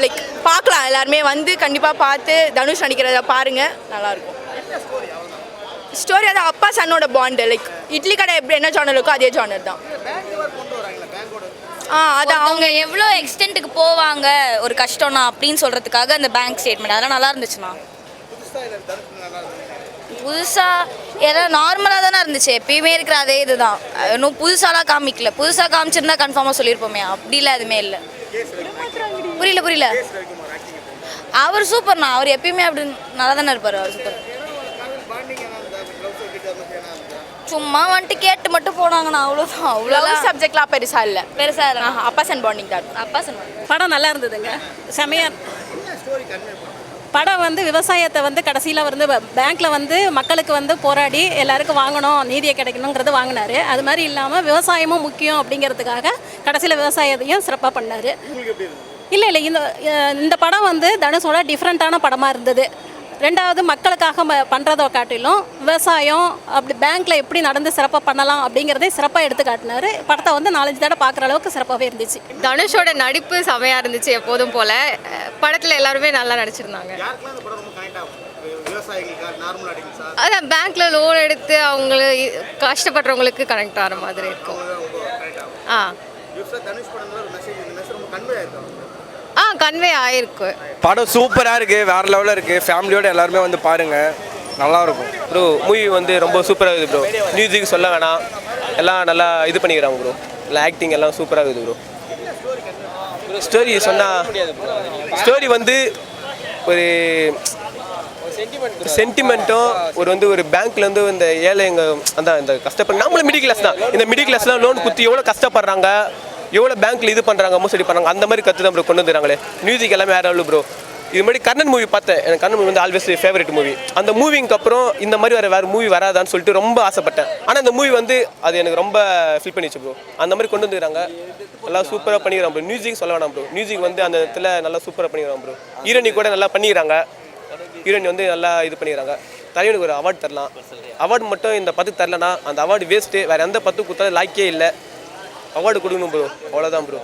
Like பார்க்கலாம், எல்லாருமே வந்து கண்டிப்பாக பார்த்து தனுஷ் நடிக்கிறத பாருங்கள், நல்லாயிருக்கும். ஸ்டோரி அதான் அப்பா சன்னோட பாண்டு, லைக் இட்லி கடை எப்படி என்ன ஜானர் இருக்கோ அதே ஜானர் தான். அதான் அவங்க எவ்வளோ எக்ஸ்டென்ட்டுக்கு போவாங்க ஒரு கஷ்டம்னா அப்படின்னு சொல்கிறதுக்காக அந்த பேங்க் ஸ்டேட்மெண்ட் அதெல்லாம் நல்லா இருந்துச்சுண்ணா. புதுசாக எல்லாம் நார்மலாக தானே இருந்துச்சு, எப்பயுமே இருக்கிற அதே இதுதான். இன்னும் புதுசாலாம் காமிக்கல, புதுசாக காமிச்சிருந்தா கன்ஃபார்மாக சொல்லியிருப்போமே, அப்படிலாம் எதுவுமே இல்லை. புரியல அவர் சூப்பர்ண்ணா, அவர் எப்பயுமே அப்படி நல்லா தானே இருப்பார். அவர் சூப்பர். சும்மா வந்துட்டு கேட்டு மட்டும் போனாங்கண்ணா, அவ்வளோதான். அவ்வளோ சப்ஜெக்ட்லாம் பெருசாக இல்லை. அப்பா சன் பாண்டிங் தான். அப்பா சன் படம் நல்லா இருந்ததுங்க, செமையாக. படம் வந்து விவசாயத்தை வந்து கடைசியில் வந்து பேங்க்கில் வந்து மக்களுக்கு வந்து போராடி எல்லாருக்கும் வாங்கணும், நீதியை கிடைக்கணுங்கிறது வாங்கினார். அது மாதிரி இல்லாமல் விவசாயமும் முக்கியம் அப்படிங்கிறதுக்காக கடைசியில் விவசாயத்தையும் சிறப்பாக பண்ணார். இல்லை இந்த படம் வந்து தனுஷோட டிஃப்ரெண்ட்டான படமாக இருந்தது. ரெண்டாவது மக்களுக்காக பண்ணுறதை காட்டிலும் விவசாயம் அப்படி பேங்க்கில் எப்படி நடந்து சிறப்பாக பண்ணலாம் அப்படிங்கிறதே சிறப்பாக எடுத்து காட்டினார். படத்தை வந்து 4-5 தடவை பார்க்குற அளவுக்கு சிறப்பாகவே இருந்துச்சு. தனுஷோட நடிப்பு செமையாக இருந்துச்சு எப்போதும் போல். படத்தில் எல்லாருமே நல்லா நடிச்சிருந்தாங்க. அதான் பேங்க்கில் லோன் எடுத்து அவங்களுக்கு கஷ்டப்படுறவங்களுக்கு கனெக்ட் ஆகிற மாதிரி இருக்கும். கன்வே ஆயிருக்கு. படம் சூப்பராக இருக்குது, வேறு லெவலில் இருக்குது. ஃபேமிலியோடு எல்லாருமே வந்து பாருங்கள், நல்லாயிருக்கும் ப்ரோ. மூவி வந்து ரொம்ப சூப்பராக இருக்குது ப்ரோ. மியூசிக் சொல்ல வேணாம், எல்லாம் நல்லா இது பண்ணிக்கிறாங்க ப்ரோ. இல்லை ஆக்டிங் எல்லாம் சூப்பராக இருக்குது ப்ரோ. ஸ்டோரி சொன்னால் ஸ்டோரி வந்து ஒரு சென்டிமெண்ட்டும் ஒரு பேங்க்லேருந்து இந்த ஏழைங்க அந்த இந்த கஷ்டப்படுற நம்மளும் மிடில் கிளாஸ் தான். இந்த மிடில் கிளாஸ்லாம் லோன் குத்தி எவ்வளோ கஷ்டப்படுறாங்க, எவ்வளோ பேங்க்கில் இது பண்ணுறாங்க, மோசடி பண்ணுறாங்க, அந்த மாதிரி கற்று தான் ப்ரோ கொண்டு வந்துடுறாங்களே. மியூசிக் எல்லாமே வேறு லெவல் ப்ரோ. இது மாதிரி கர்ணன் மூவி பார்த்தேன், எனக்கு கர்ணன் மூவி வந்து ஆல்வேஸ் ஃபேவரட் மூவி. அந்த மூவிக்கு அப்புறம் இந்த மாதிரி வேறு மூவி வராதான்னு சொல்லிட்டு ரொம்ப ஆசைப்பட்டேன். ஆனால் இந்த மூவி வந்து அது எனக்கு ரொம்ப ஃபீல் பண்ணிச்சு ப்ரோ. அந்த மாதிரி கொண்டு வந்துடுறாங்க, நல்லா சூப்பராக பண்ணிக்கிறாங்க ப்ரோ. மியூசிக் சொல்ல வேணாம் ப்ரோ, மியூசிக் வந்து அந்த இடத்துல நல்லா சூப்பராக பண்ணிக்கிறாங்க ப்ரோ. ஹீரோனி கூட நல்லா பண்ணிக்கிறாங்க, ஹீரோனி வந்து நல்லா இது பண்ணிக்கிறாங்க. தலைவனுக்கு ஒரு அவார்டு தரலாம். அவார்டு மட்டும் இந்த 10 தரலன்னா அந்த அவார்டு வேஸ்ட்டு. வேறு எந்த 10 கொடுத்தாலும் லாக்கே இல்லை. அவார்டு கொடுக்கணும் ப்ரோ, அவ்வளோதான் ப்ரோ.